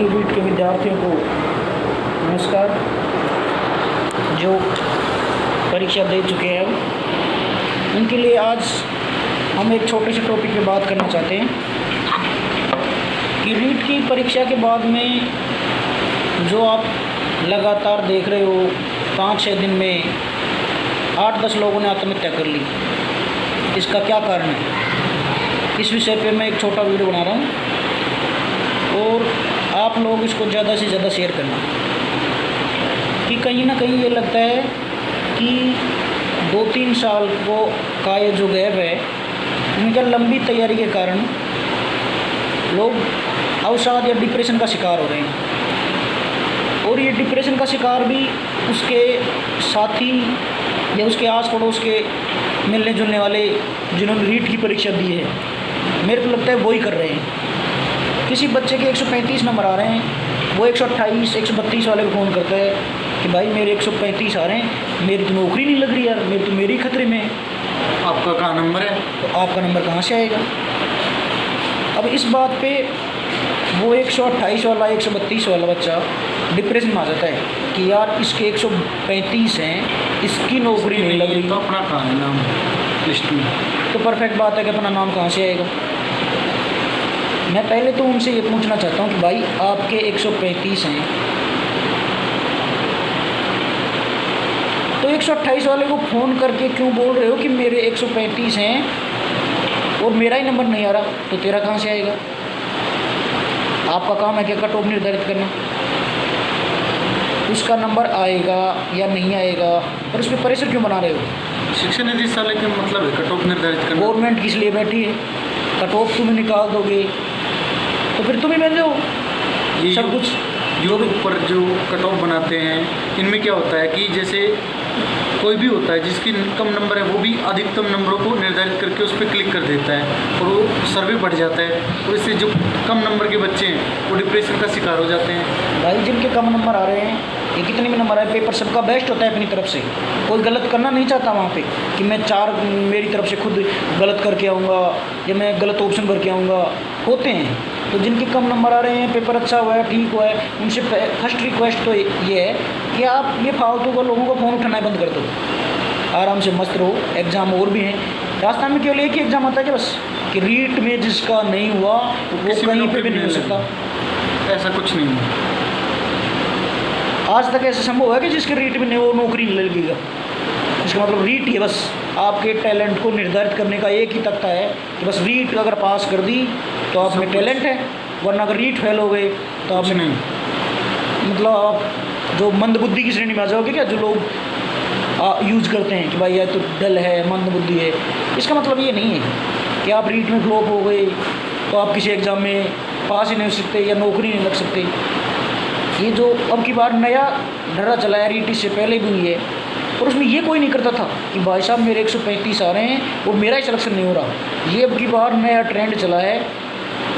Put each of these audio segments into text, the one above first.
सभी रीट के विद्यार्थियों को नमस्कार। जो परीक्षा दे चुके हैं अब उनके लिए आज हम एक छोटे से टॉपिक पे बात करना चाहते हैं कि रीट की परीक्षा के बाद में जो आप लगातार देख रहे हो 5-6 दिन में 8-10 लोगों ने आत्महत्या कर ली, इसका क्या कारण है। इस विषय पे मैं एक छोटा वीडियो बना रहा हूँ और आप लोग इसको ज़्यादा से ज़्यादा शेयर करना कि कहीं ना कहीं ये लगता है कि 2-3 साल का ये जो गैप है उनका लंबी तैयारी के कारण लोग अवसाद या डिप्रेशन का शिकार हो रहे हैं। और ये डिप्रेशन का शिकार भी उसके साथी या उसके आस पड़ोस के मिलने जुलने वाले जिन्होंने रीट की परीक्षा दी है, मेरे को लगता है वही कर रहे हैं। किसी बच्चे के 135 नंबर आ रहे हैं, वो 128 132 वाले को फ़ोन करता है कि भाई मेरे 135 आ रहे हैं, मेरी तो नौकरी नहीं लग रही यार, मेरी खतरे में है। आपका कहाँ नंबर है? तो आपका नंबर कहाँ से आएगा। अब इस बात पे वो 128 वाला 132 वाला बच्चा डिप्रेशन में आ जाता है कि यार इसके 135 हैं, इसकी नौकरी नहीं लग रही। तो अपना कहाँ है नाम लिस्ट में? तो परफेक्ट बात है कि अपना नाम कहाँ से आएगा। मैं पहले तो उनसे ये पूछना चाहता हूँ कि भाई आपके 135 हैं, तो 128 वाले को फ़ोन करके क्यों बोल रहे हो कि मेरे 135 हैं और मेरा ही नंबर नहीं आ रहा, तो तेरा कहाँ से आएगा। आपका काम है क्या कट ऑफ निर्धारित करना, उसका नंबर आएगा या नहीं आएगा और उस पर प्रेशर क्यों बना रहे हो। शिक्षा निदेशालय का मतलब है कट ऑफ निर्धारित करना। गवर्नमेंट किस लिए बैठी है, कट ऑफ तुम्हें निकाल दोगे तो फिर तुम ही बन जाओ ये सब कुछ। यूट्यूब पर जो कट ऑफ बनाते हैं इनमें क्या होता है कि जैसे कोई भी होता है जिसकी कम नंबर है वो भी अधिकतम नंबरों को निर्धारित करके उस पर क्लिक कर देता है और वो सर्वे बढ़ जाता है और इससे जो कम नंबर के बच्चे हैं वो डिप्रेशन का शिकार हो जाते हैं। भाई जिनके कम नंबर आ रहे हैं, ये कितने भी नंबर आए, पेपर सबका बेस्ट होता है अपनी तरफ से। कोई गलत करना नहीं चाहता वहाँ पे कि मैं 4 मेरी तरफ से खुद गलत करके आऊँगा या मैं गलत ऑप्शन भर के आऊँगा, होते हैं। तो जिनके कम नंबर आ रहे हैं, पेपर अच्छा हुआ है, ठीक हुआ है, उनसे फर्स्ट रिक्वेस्ट तो ये है कि आप ये फालतू को लोगों को फ़ोन उठाना बंद कर दो, आराम से मस्त रहो। एग्ज़ाम और भी हैं राजस्थान में, केवल एक ही एग्ज़ाम आता है कि बस कि रीट में जिसका नहीं हुआ वो कहीं पे भी नहीं हो सकता। ऐसा कुछ नहीं है। आज तक ऐसा संभव है कि जिसके रीट में नहीं वो नौकरी नहीं लगेगा। इसका मतलब रीट ही बस आपके टैलेंट को निर्धारित करने का एक ही तख्ता है कि बस रीट अगर पास कर दी तो आप में टैलेंट है, वरना अगर रीट फेल हो गए तो आप नहीं, मतलब आप जो मंदबुद्धि की श्रेणी में आ जाओगे क्या, जो लोग यूज करते हैं कि भाई यह तो डल है, मंदबुद्धि है। इसका मतलब ये नहीं है कि आप रीट में फ्लॉप हो गए तो आप किसी एग्ज़ाम में पास ही नहीं हो सकते या नौकरी नहीं लग सकते। ये जो अब की बार नया ढर्रा चला है, रीट इससे पहले भी हुई है और उसमें ये कोई नहीं करता था कि भाई साहब मेरे 135 आ रहे हैं और मेरा ही सिलेक्शन नहीं हो रहा। ये अब की बार नया ट्रेंड चला है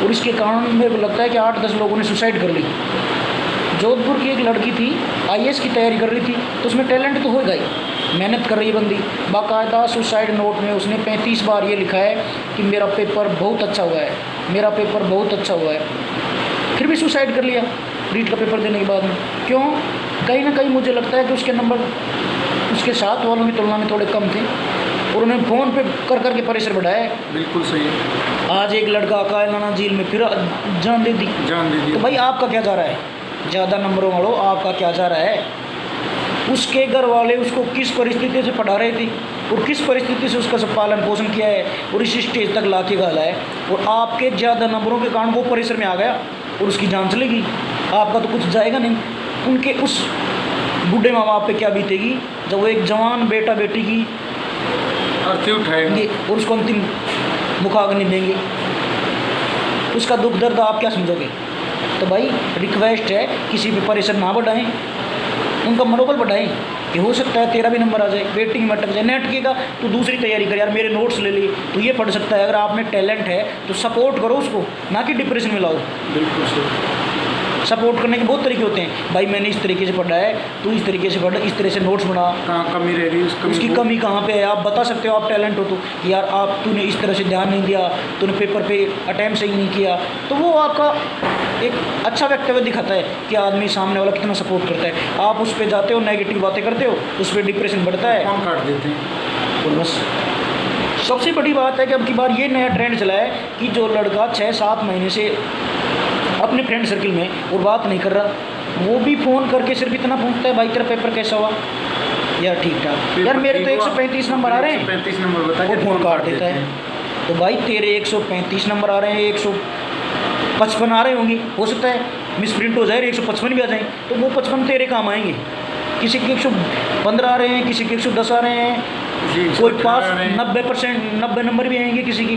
और इसके कारण मेरे को लगता है कि 8-10 लोगों ने सुसाइड कर ली। जोधपुर की एक लड़की थी, IAS की तैयारी कर रही थी, तो उसमें टैलेंट तो होगा ही, मेहनत कर रही है बंदी। बाकायदा सुसाइड नोट में उसने 35 बार ये लिखा है कि मेरा पेपर बहुत अच्छा हुआ है, मेरा पेपर बहुत अच्छा हुआ है। फिर भी सुसाइड कर लिया रीट का पेपर देने के बाद में। क्यों? कहीं ना कहीं मुझे लगता है कि उसके नंबर उसके साथ वालों की तुलना में थोड़े कम थे और उन्हें फ़ोन पे कर करके प्रेशर बढ़ाया। बिल्कुल सही है। आज एक लड़का कायलाना झील में फिर जान दे दी। तो भाई आपका क्या जा रहा है, ज़्यादा नंबरों वालों आपका क्या जा रहा है। उसके घर वाले उसको किस परिस्थिति से पढ़ा रहे थे और किस परिस्थिति से उसका सब पालन पोषण किया है और इस स्टेज तक ला के गाला है, और आपके ज़्यादा नंबरों के कारण वो प्रेशर में आ गया और उसकी जान चलेगी, आपका तो कुछ जाएगा नहीं। उनके उस बूढ़े माँ बाप पे क्या बीतेगी जब वो एक जवान बेटा बेटी की अर्थी उठाएंगे और उसको अंतिम मुखाग्नि देंगे, उसका दुख दर्द आप क्या समझोगे। तो भाई रिक्वेस्ट है किसी पे प्रेशर ना बढ़ाएं, उनका मनोबल बढ़ाएं कि हो सकता है तेरा भी नंबर आ जाए, वेटिंग में अटक जाए। नहीं अटकेगा तो दूसरी तैयारी कर, यार मेरे नोट्स ले ली तो ये पढ़ सकता है। अगर आप में टैलेंट है तो सपोर्ट करो उसको, ना कि डिप्रेशन में लाओ। बिल्कुल सही। सपोर्ट करने के बहुत तरीके होते हैं। भाई मैंने इस तरीके से पढ़ा है, तू इस तरीके से पढ़, इस तरह से नोट्स बना, कहाँ कमी रह रही है उसकी कमी कहाँ पे है आप बता सकते हो। आप टैलेंट हो तो यार आप तूने इस तरह से ध्यान नहीं दिया, तूने पेपर पे अटैम्प्ट सही नहीं किया, तो वो आपका एक अच्छा व्यक्तित्व दिखाता है कि आदमी सामने वाला कितना सपोर्ट करता है। आप उस पर जाते हो, नेगेटिव बातें करते हो, उस पर डिप्रेशन बढ़ता है, फोन काट देते हैं। तो बस सबसे बड़ी बात है कि अब की बार ये नया ट्रेंड चला है कि जो लड़का 6-7 महीने से अपने फ्रेंड सर्किल में और बात नहीं कर रहा, वो भी फ़ोन करके सिर्फ इतना पूछता है भाई तेरा पेपर कैसा हुआ, यार ठीक ठाक, यार मेरे तो 135 नंबर आ रहे हैं, 135 नंबर बता वो के फ़ोन काट देता है। तो भाई तेरे 135 नंबर आ रहे हैं, 155 आ रहे होंगे, हो सकता है मिस प्रिंट हो जाए, 155 भी आ जाए, तो वो 55 तेरे काम आएंगे। किसी के 115 आ रहे हैं, किसी के 110 आ रहे हैं, कोई पास 90 नंबर भी आएंगे किसी की,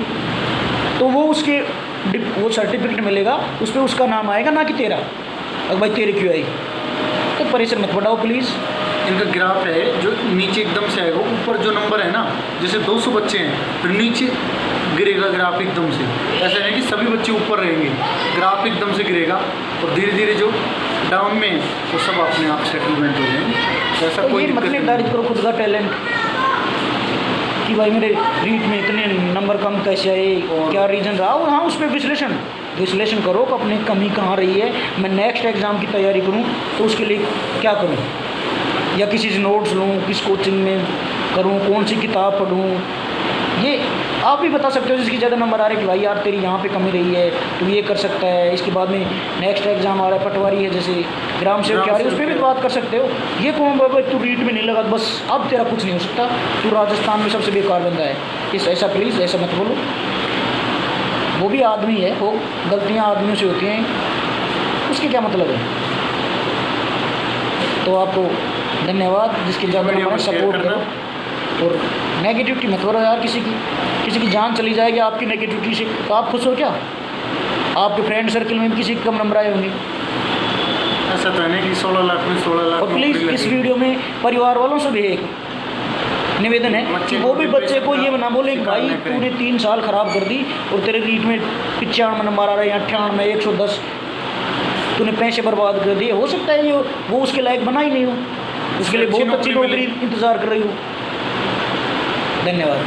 तो वो उसके वो सर्टिफिकेट मिलेगा, उस पर उसका नाम आएगा, ना कि तेरा। अब भाई तेरे क्यों आई, तो परेशान मत बढ़ाओ प्लीज़। इनका ग्राफ है जो नीचे एकदम से आएगा, ऊपर जो नंबर है ना, जैसे 200 बच्चे हैं फिर नीचे गिरेगा ग्राफ एकदम से, ऐसा नहीं कि सभी बच्चे ऊपर रहेंगे, ग्राफ एकदम से गिरेगा और धीरे धीरे जो डाउन में है वो सब अपने आप सेटलमेंट हो जाएंगे। ऐसा तो कोई ये मत दिक्कत निर्धारित करो खुद का टैलेंट कि भाई मेरे रीट में इतने नंबर कम कैसे आए, क्या रीज़न रहा, और हाँ उस पर विश्लेषण करो कि अपनी कमी कहाँ रही है, मैं नेक्स्ट एग्ज़ाम की तैयारी करूँ तो उसके लिए क्या करूँ, या किसी से नोट्स लूँ, किस कोचिंग में करूँ, कौन सी किताब पढ़ूँ। ये आप भी बता सकते हो जिसकी ज़्यादा नंबर आ रहे हैं कि भाई यार तेरी यहाँ पे कमी रही है, तू ये कर सकता है। इसके बाद में नेक्स्ट एग्ज़ाम आ रहा है, पटवारी है जैसे ग्राम सेवक आ रही है, उस पर भी बात कर सकते हो। ये कौन बाबा तू रीट में नहीं लगा बस अब तेरा कुछ नहीं हो सकता, तू राजस्थान में सबसे बेकार बंदा है, इस ऐसा प्लीज़ ऐसा मत बोलो। वो भी आदमी है, वो गलतियाँ आदमियों से होती हैं, उसके क्या मतलब है। तो आपको धन्यवाद जिसके ज़्यादा सपोर्ट करो, और नेगेटिविटी मत करो यार। किसी की जान चली जाएगी आपकी नेगेटिविटी से, तो आप खुश हो क्या। आपके फ्रेंड सर्कल में भी किसी के कम नंबर आए होंगे, ऐसा तो नहीं कि 16 लाख में 16 लाख। और प्लीज़ इस वीडियो में परिवार वालों से भी एक निवेदन है कि वो भी बच्चे को ये ना बोले कि भाई तूने 3 साल ख़राब कर दी और तेरे रीट में 95 नंबर आ रहे हैं, 98, 110, तूने पैसे बर्बाद कर दिए। हो सकता है ये वो उसके लायक बना ही नहीं हो, उसके लिए बहुत अच्छी नौकरी इंतज़ार कर रही हो। धन्यवाद।